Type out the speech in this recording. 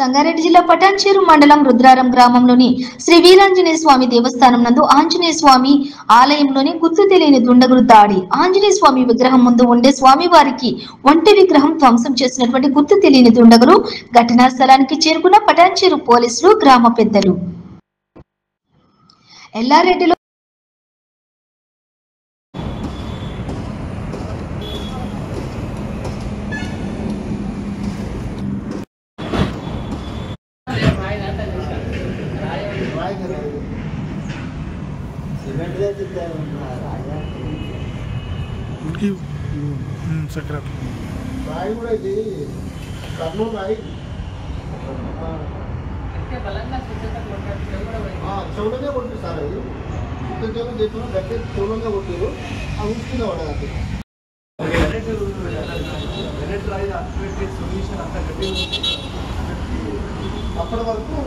సంగారెడ్డి జిల్లా పటాన్చేరు మండలం రుద్రారం గ్రామంలోని శ్రీ వీరాంజనేయ స్వామి దేవస్థానం నందు ఆంజనేయ స్వామి ఆలయంలోని గుర్తు తెలియని దుండగులు దాడి ఆంజనేయ స్వామి విగ్రహం ముందు ఉండే స్వామి వారికి ఒంటి విగ్రహం ధ్వంసం చేసినటువంటి గుర్తు తెలియని దుండగులు ఘటనా స్థలానికి చేరుకున్న పటాన్చేరు పోలీసులు గ్రామ పెద్దలు ఎల్లారెడ్డిలో రాయి కూడా ఇది కర్నూలు రాయి చెవులనే కొట్టారు సార్ అది ఇంతసేపు చేసిన గట్టి చెవులంగా కొట్టారు అది ఉంచుకుందా పడదు అప్పటి వరకు